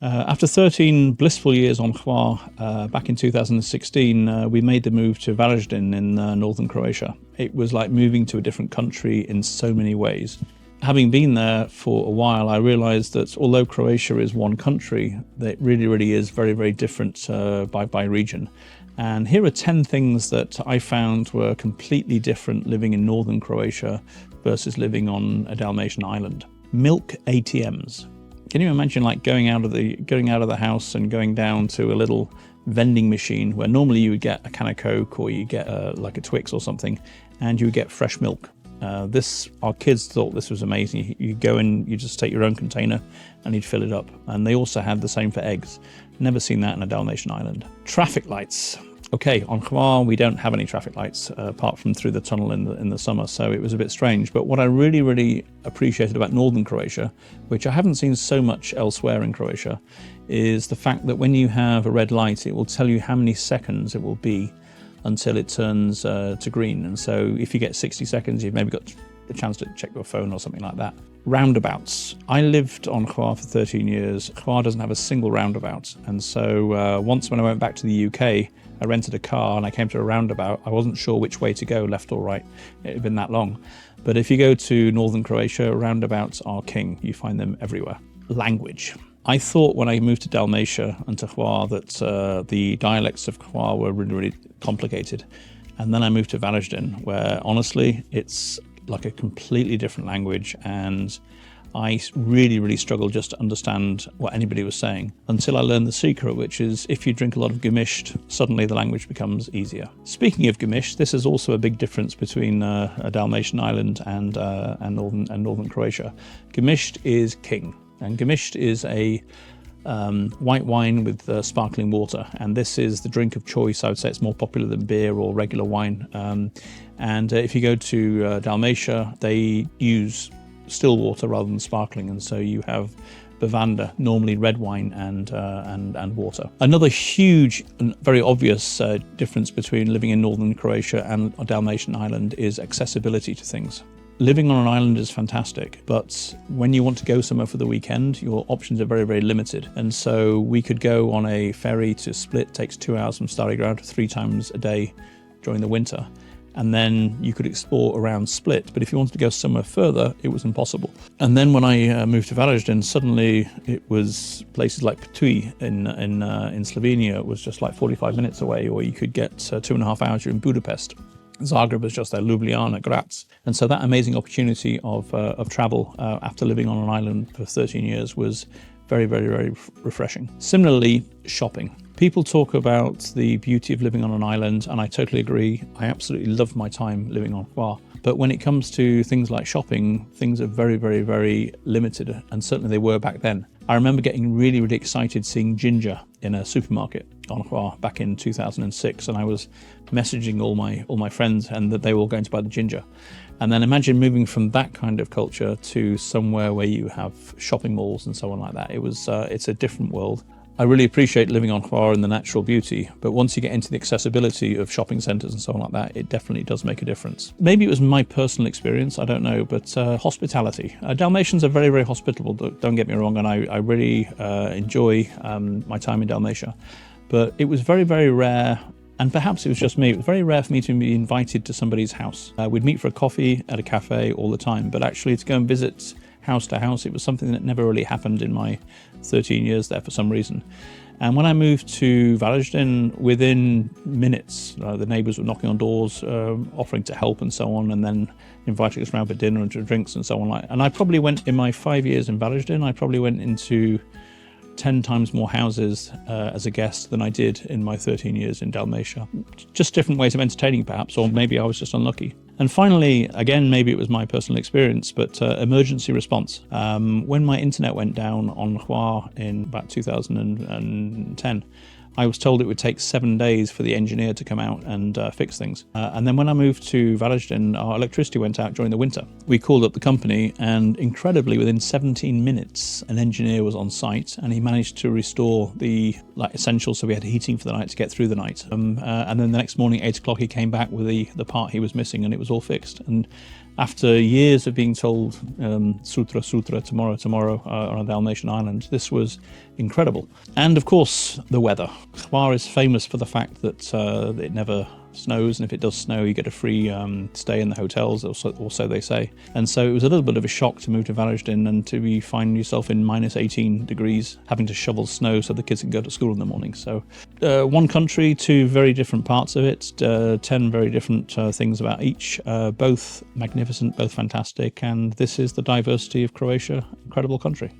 After 13 blissful years on Hvar, back in 2016, we made the move to Varazdin in northern Croatia. It was like moving to a different country in so many ways. Having been there for a while, I realized that although Croatia is one country, it really is very, very different by region. And here are 10 things that I found were completely different living in northern Croatia versus living on a Dalmatian island. Milk ATMs. Can you imagine like going out of the house and going down to a little vending machine where normally you would get a can of Coke or you get like a Twix or something, and you would get fresh milk. Our kids thought this was amazing. You go in, you just take your own container and you'd fill it up. And they also had the same for eggs. Never seen that in a Dalmatian island. Traffic lights. Okay, on Hvar we don't have any traffic lights apart from through the tunnel in the summer, so it was a bit strange. But what I really appreciated about northern Croatia, which I haven't seen so much elsewhere in Croatia, is the fact that when you have a red light, it will tell you how many seconds it will be until it turns to green. And so if you get 60 seconds, you've maybe got the chance to check your phone or something like that. Roundabouts. I lived on Hvar for 13 years. Hvar doesn't have a single roundabout. And so once when I went back to the UK, I rented a car and I came to a roundabout. I wasn't sure which way to go, left or right. It had been that long. But if you go to northern Croatia, roundabouts are king. You find them everywhere. Language. I thought when I moved to Dalmatia and to Hvar that the dialects of Hvar were really complicated. And then I moved to Varazdin, where honestly, it's like a completely different language, and I really struggled just to understand what anybody was saying until I learned the secret, which is if you drink a lot of gemisht, suddenly the language becomes easier. Speaking of gemisht, this is also a big difference between a Dalmatian island and northern Croatia. Gemisht is king, and gemisht is a white wine with sparkling water, and this is the drink of choice. I would say it's more popular than beer or regular wine. And if you go to Dalmatia, they use still water rather than sparkling, and so you have bevanda, normally red wine and water. Another huge and very obvious difference between living in northern Croatia and a Dalmatian island is accessibility to things. Living on an island is fantastic, but when you want to go somewhere for the weekend, your options are very limited. And so we could go on a ferry to Split, takes 2 hours from Stari Grad, 3 times a day during the winter. And then you could explore around Split. But if you wanted to go somewhere further, it was impossible. And then when I moved to Varazdin, suddenly it was places like Ptuj in Slovenia. It was just like 45 minutes away, or you could get 2.5 hours. You're in Budapest. Zagreb was just there, Ljubljana, Grad. And so that amazing opportunity of travel after living on an island for 13 years was very refreshing. Similarly, shopping. People talk about the beauty of living on an island, and I totally agree. I absolutely loved my time living on Hvar. But when it comes to things like shopping, things are very limited, and certainly they were back then. I remember getting really excited seeing ginger in a supermarket on Hvar back in 2006, and I was messaging all my friends and that they were all going to buy the ginger. And then imagine moving from that kind of culture to somewhere where you have shopping malls and so on like that. It's a different world. I really appreciate living on Hvar and the natural beauty, but once you get into the accessibility of shopping centres and so on like that, it definitely does make a difference. Maybe it was my personal experience, I don't know, but hospitality. Dalmatians are very hospitable, don't get me wrong, and I really enjoy my time in Dalmatia. But it was very rare, and perhaps it was just me, it was very rare for me to be invited to somebody's house. We'd meet for a coffee at a cafe all the time, but actually to go and visit house to house, it was something that never really happened in my 13 years there for some reason. And when I moved to Varazdin, within minutes, the neighbours were knocking on doors, offering to help and so on, and then inviting us around for dinner and drinks and so on. And I probably went, in my 5 years in Varazdin, I probably went into 10 times more houses as a guest than I did in my 13 years in Dalmatia. Just different ways of entertaining perhaps, or maybe I was just unlucky. And finally, again, maybe it was my personal experience, but emergency response. When my internet went down on Hvar in about 2010, I was told it would take 7 days for the engineer to come out and fix things. And then when I moved to Varazdin, our electricity went out during the winter. We called up the company, and incredibly, within 17 minutes, an engineer was on site, and he managed to restore the essentials. So we had heating for the night to get through the night. And then the next morning, 8 o'clock, he came back with the part he was missing, and it was all fixed. And After years of being told sutra, sutra, tomorrow, tomorrow on a Dalmatian island, this was incredible. And of course, the weather. Hvar is famous for the fact that it never snows, and if it does snow, you get a free stay in the hotels, or so they say. And so it was a little bit of a shock to move to Varazdin and to find yourself in minus 18 degrees, having to shovel snow so the kids can go to school in the morning. So one country, two very different parts of it, 10 very different things about each, both magnificent, both fantastic, and this is the diversity of Croatia. Incredible country.